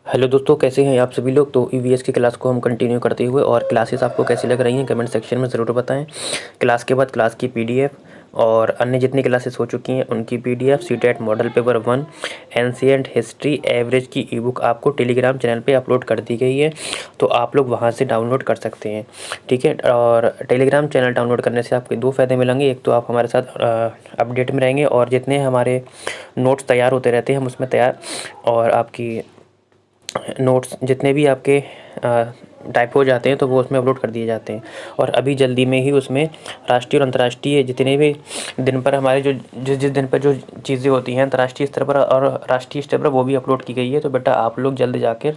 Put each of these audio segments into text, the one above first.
Hello दोस्तों, कैसे हैं आप सभी लोग। तो ईवीएस की क्लास को हम कंटिन्यू करते हुए, और क्लासेस आपको कैसी लग रही हैं कमेंट सेक्शन में ज़रूर बताएं। क्लास के बाद क्लास की पीडीएफ और अन्य जितनी क्लासेस हो चुकी हैं उनकी PDF, CTET model paper 1, ancient history average की ईबुक आपको टेलीग्राम चैनल पे अपलोड कर दी गई है, तो आप लोग वहाँ से डाउनलोड कर सकते हैं। ठीक है, और टेलीग्राम चैनल डाउनलोड करने से आपके दो फ़ायदे मिलेंगे। एक तो आप हमारे साथ अपडेट में रहेंगे, और जितने हमारे नोट्स तैयार होते रहते हैं हम उसमें तैयार, और आपकी नोट्स जितने भी आपके टाइप हो जाते हैं तो वो उसमें अपलोड कर दिए जाते हैं। और अभी जल्दी में ही उसमें राष्ट्रीय और अंतर्राष्ट्रीय जितने भी दिन पर हमारे जो जिस जिस दिन पर जो चीज़ें होती हैं अंतर्राष्ट्रीय स्तर पर और राष्ट्रीय स्तर पर वो भी अपलोड की गई है। तो बेटा आप लोग जल्द जाकर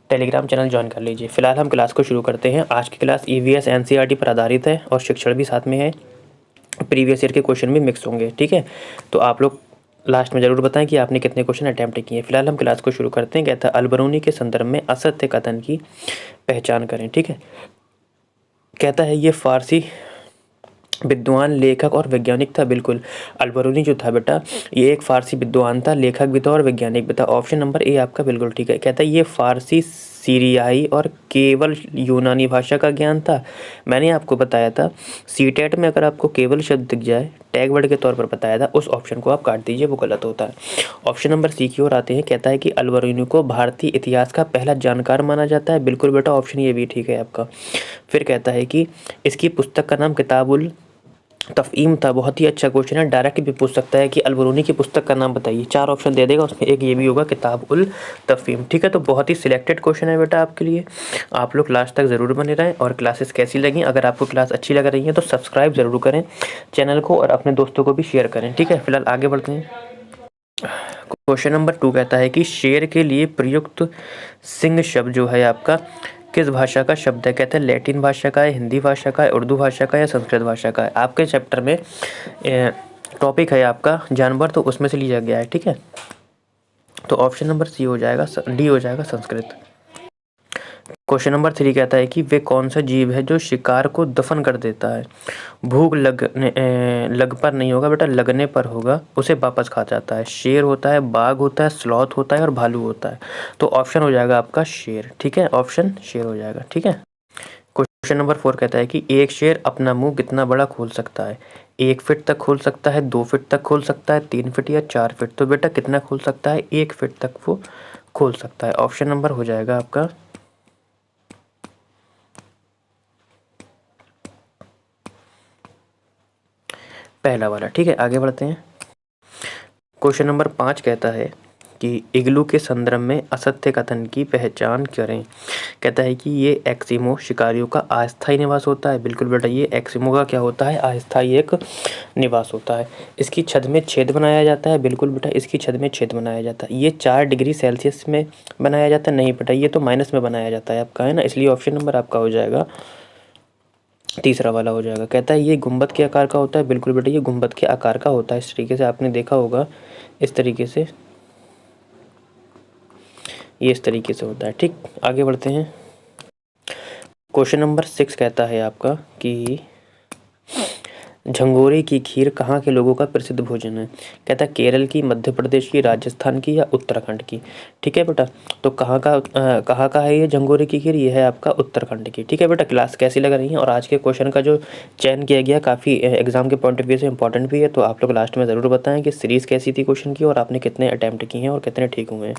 टेलीग्राम चैनल ज्वाइन कर लीजिए। फिलहाल हम क्लास को शुरू करते हैं। आज की क्लास ईवीएस एनसीईआरटी पर आधारित है और शिक्षण भी साथ में है। प्रीवियस ईयर के क्वेश्चन भी मिक्स होंगे। ठीक है, तो आप लोग लास्ट में ज़रूर बताएं कि आपने कितने क्वेश्चन अटैम्प्ट किए हैं। फिलहाल हम क्लास को शुरू करते हैं। कहता है अलबरूनी के संदर्भ में असत्य कथन की पहचान करें। ठीक है, कहता है ये फारसी विद्वान, लेखक और वैज्ञानिक था। बिल्कुल, अलबरूनी जो था बेटा ये एक फ़ारसी विद्वान था, लेखक भी था और वैज्ञानिक भी था। ऑप्शन नंबर ए आपका बिल्कुल ठीक है। कहता है ये फ़ारसी, सीरियाई और केवल यूनानी भाषा का ज्ञान था। मैंने आपको बताया था सीटेट में अगर आपको केवल शब्द दिख जाए, टैग वर्ड के तौर पर बताया था, उस ऑप्शन को आप काट दीजिए, वो गलत होता है। ऑप्शन नंबर सी की ओर आते हैं। कहता है कि अलबरूनी को भारतीय इतिहास का पहला जानकार माना जाता है। बिल्कुल बेटा, ऑप्शन ये भी ठीक है आपका। फिर कहता है कि इसकी पुस्तक का नाम किताबुल तफ़हीम था। बहुत ही अच्छा क्वेश्चन है, डायरेक्ट भी पूछ सकता है कि अलबरूनी की पुस्तक का नाम बताइए। 4 ऑप्शन दे देगा, उसमें एक ये भी होगा किताब उल तफ़हीम। ठीक है, तो बहुत ही सिलेक्टेड क्वेश्चन है बेटा आपके लिए। आप लोग लास्ट तक ज़रूर बने रहें। और क्लासेस कैसी लगी, अगर आपको क्लास अच्छी लग रही है तो सब्सक्राइब ज़रूर करें चैनल को, और अपने दोस्तों को भी शेयर करें। ठीक है, फिलहाल आगे बढ़ते हैं। क्वेश्चन नंबर 2 कहता है कि शेर के लिए प्रयुक्त सिंह शब्द जो है आपका किस भाषा का शब्द है। कहते हैं लैटिन भाषा का है, हिंदी भाषा का है, उर्दू भाषा का है या संस्कृत भाषा का है। आपके चैप्टर में टॉपिक है आपका जानवर, तो उसमें से लिया गया है। ठीक है, तो ऑप्शन नंबर सी हो जाएगा, डी हो जाएगा संस्कृत। क्वेश्चन नंबर 3 कहता है कि वे कौन सा जीव है जो शिकार को दफन कर देता है। भूख लग पर नहीं होगा बेटा, लगने पर होगा, उसे वापस खा जाता है। शेर होता है, बाघ होता है, स्लॉथ होता है और भालू होता है। तो ऑप्शन हो जाएगा आपका शेर। ठीक है, ऑप्शन शेर हो जाएगा। ठीक है, क्वेश्चन नंबर 4 कहता है कि एक शेर अपना मुंह कितना बड़ा खोल सकता है। 1 फीट तक खोल सकता है, 2 फीट तक खोल सकता है, 3 फीट या 4 फीट। तो बेटा कितना खोल सकता है, 1 फीट तक वो खोल सकता है। ऑप्शन नंबर हो जाएगा आपका पहला वाला। ठीक है, आगे बढ़ते हैं। क्वेश्चन नंबर 5 कहता है कि इग्लू के संदर्भ में असत्य कथन की पहचान करें। कहता है कि ये एक्सिमो शिकारियों का अस्थायी निवास होता है। बिल्कुल बेटा, ये एक्सिमो का क्या होता है, अस्थायी एक निवास होता है। इसकी छत में छेद बनाया जाता है। बिल्कुल बेटा, इसकी छत में छेद बनाया जाता है। ये 4 डिग्री सेल्सियस में बनाया जाता है। नहीं बेटा, ये तो माइनस में बनाया जाता है आपका, है ना, इसलिए ऑप्शन नंबर आपका हो जाएगा तीसरा वाला हो जाएगा। कहता है ये गुंबद के आकार का होता है। बिल्कुल बेटा, ये गुंबद के आकार का होता है। इस तरीके से आपने देखा होगा, इस तरीके से, ये इस तरीके से होता है। ठीक, आगे बढ़ते हैं। क्वेश्चन नंबर 6 कहता है आपका कि झंगोरे की खीर कहाँ के लोगों का प्रसिद्ध भोजन है। कहता है केरल की, मध्य प्रदेश की, राजस्थान की या उत्तराखंड की। ठीक है बेटा, तो कहाँ का है ये झंगोरे की खीर, ये है आपका उत्तराखंड की। ठीक है बेटा, क्लास कैसी लग रही है, और आज के क्वेश्चन का जो चयन किया गया काफ़ी एग्जाम के पॉइंट ऑफ व्यू से इंपॉर्टेंट भी है। तो आप लोग लास्ट में ज़रूर बताएं कि सीरीज़ कैसी थी क्वेश्चन की, और आपने कितने अटैम्प्ट किए हैं और कितने ठीक हुए हैं।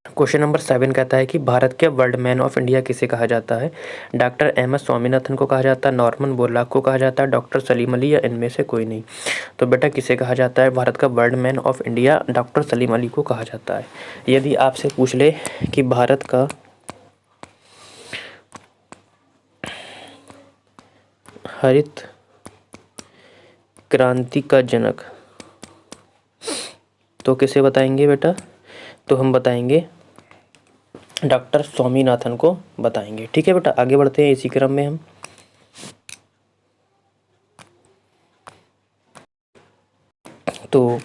क्वेश्चन नंबर 7 कहता है कि भारत के वर्ल्ड मैन ऑफ इंडिया किसे कहा जाता है। डॉक्टर एम एस स्वामीनाथन को कहा जाता है, नॉर्मन बोरलॉग को कहा जाता है, डॉक्टर सलीम अली, या इनमें से कोई नहीं। तो बेटा किसे कहा जाता है भारत का world man of India, doctor Salim Ali को कहा जाता है। यदि आपसे पूछ ले कि भारत का हरित क्रांति का जनक तो किसे बताएंगे बेटा, तो हम बताएंगे डॉक्टर स्वामीनाथन को बताएंगे। ठीक है बेटा, आगे बढ़ते हैं इसी क्रम में हम। तो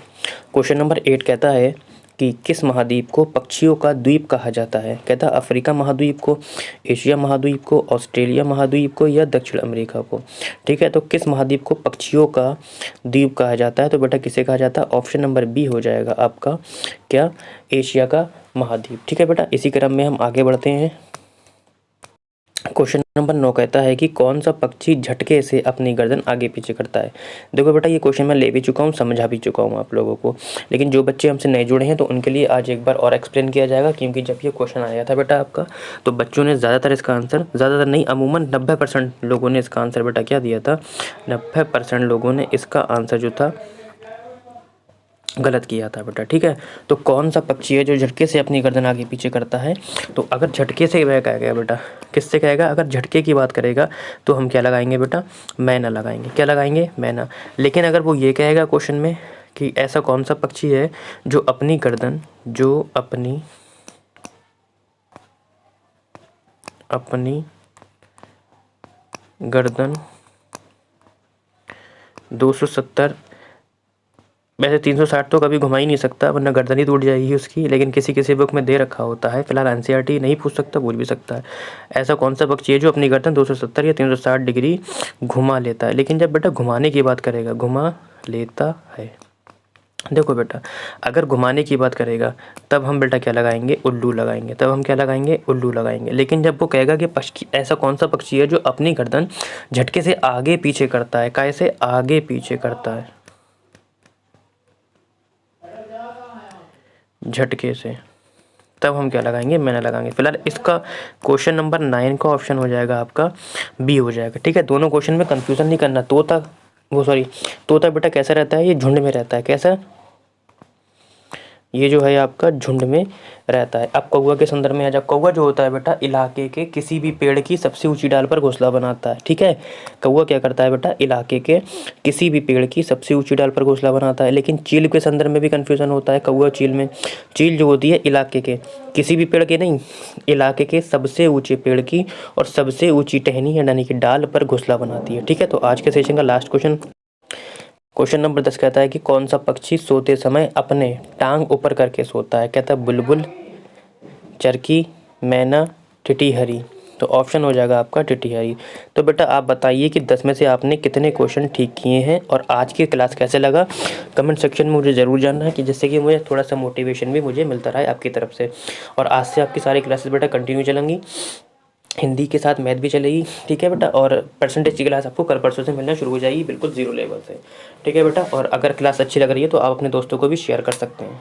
क्वेश्चन नंबर 8 कहता है कि किस महाद्वीप को पक्षियों का द्वीप कहा जाता है। कहता है अफ्रीका महाद्वीप को, एशिया महाद्वीप को, ऑस्ट्रेलिया महाद्वीप को या दक्षिण अमेरिका को। ठीक है, तो किस महाद्वीप को पक्षियों का द्वीप कहा जाता है, तो बेटा किसे कहा जाता है, ऑप्शन नंबर बी हो जाएगा आपका क्या, एशिया का महाद्वीप। ठीक है बेटा, इसी क्रम में हम आगे बढ़ते हैं। क्वेश्चन नंबर 9 कहता है कि कौन सा पक्षी झटके से अपनी गर्दन आगे पीछे करता है। देखो बेटा, ये क्वेश्चन मैं ले भी चुका हूँ, समझा भी चुका हूँ आप लोगों को, लेकिन जो बच्चे हमसे नए जुड़े हैं तो उनके लिए आज एक बार और एक्सप्लेन किया जाएगा, क्योंकि जब ये क्वेश्चन आया था बेटा आपका, तो बच्चों ने ज़्यादातर इसका आंसर, ज़्यादातर नहीं अमूमन 90% लोगों ने इसका आंसर बेटा क्या दिया था, 90% लोगों ने इसका आंसर जो था गलत किया था बेटा। ठीक है, तो कौन सा पक्षी है जो झटके से अपनी गर्दन आगे पीछे करता है, तो अगर झटके से वह कहेगा बेटा, किससे कहेगा, अगर झटके की बात करेगा तो हम क्या लगाएंगे बेटा, मैना लगाएंगे। क्या लगाएंगे, मैना। लेकिन अगर वो ये कहेगा क्वेश्चन में कि ऐसा कौन सा पक्षी है जो अपनी गर्दन 270, वैसे 360 तो कभी घुमा ही नहीं सकता वरना गर्दन ही टूट जाएगी उसकी, लेकिन किसी किसी बुक में दे रखा होता है, फिलहाल एनसीईआरटी नहीं पूछ सकता, पूछ भी सकता है। ऐसा कौन सा पक्षी है जो अपनी गर्दन 270 या 360 डिग्री घुमा लेता है। लेकिन जब बेटा घुमाने की बात करेगा, घुमा लेता है, देखो बेटा अगर घुमाने की बात करेगा तब हम बेटा क्या लगाएंगे, उल्लू लगाएंगे, तब हम क्या लगाएंगे, उल्लू लगाएंगे। लेकिन जब वो कहेगा कि पक्षी, ऐसा कौन सा पक्षी है जो अपनी गर्दन झटके से आगे पीछे करता है, कैसे आगे पीछे करता है, झटके से, तब हम क्या लगाएंगे, मैना लगाएंगे। फिलहाल इसका क्वेश्चन नंबर 9 का ऑप्शन हो जाएगा आपका बी हो जाएगा। ठीक है, दोनों क्वेश्चन में कंफ्यूजन नहीं करना। तोता बेटा कैसा रहता है, ये झुंड में रहता है। कैसा, ये जो है आपका झुंड में रहता है। अब कौवा के संदर्भ में आ जाओ। कौवा जो होता है बेटा इलाके के किसी भी पेड़ की सबसे ऊंची डाल पर घोंसला बनाता है। ठीक है, कौवा क्या करता है बेटा, इलाके के किसी भी पेड़ की सबसे ऊंची डाल पर घोंसला बनाता है। लेकिन चील के संदर्भ में भी कन्फ्यूजन होता है, कौवा चील में। चील जो होती है इलाके के किसी भी पेड़ के नहीं, इलाके के सबसे ऊंचे पेड़ की और सबसे ऊंची टहनी यानी कि डाल पर घोंसला बनाती है। ठीक है, तो आज के सेशन का लास्ट क्वेश्चन नंबर 10 कहता है कि कौन सा पक्षी सोते समय अपने टांग ऊपर करके सोता है। कहता है बुलबुल, चरखी, मैना, टिटीहरी। तो ऑप्शन हो जाएगा आपका टिटीहरी। तो बेटा आप बताइए कि 10 में से आपने कितने क्वेश्चन ठीक किए हैं और आज की क्लास कैसे लगा, कमेंट सेक्शन में मुझे ज़रूर जानना है, कि जिससे कि मुझे थोड़ा सा मोटिवेशन भी मुझे मिलता रहा आपकी तरफ से। और आज से आपकी सारी क्लासेस बेटा कंटिन्यू चलेंगी, हिंदी के साथ मैथ भी चलेगी। ठीक है बेटा, और परसेंटेज की क्लास आपको कल परसों से मिलना शुरू हो जाएगी, बिल्कुल 0 लेवल से। ठीक है बेटा, और अगर क्लास अच्छी लग रही है तो आप अपने दोस्तों को भी शेयर कर सकते हैं।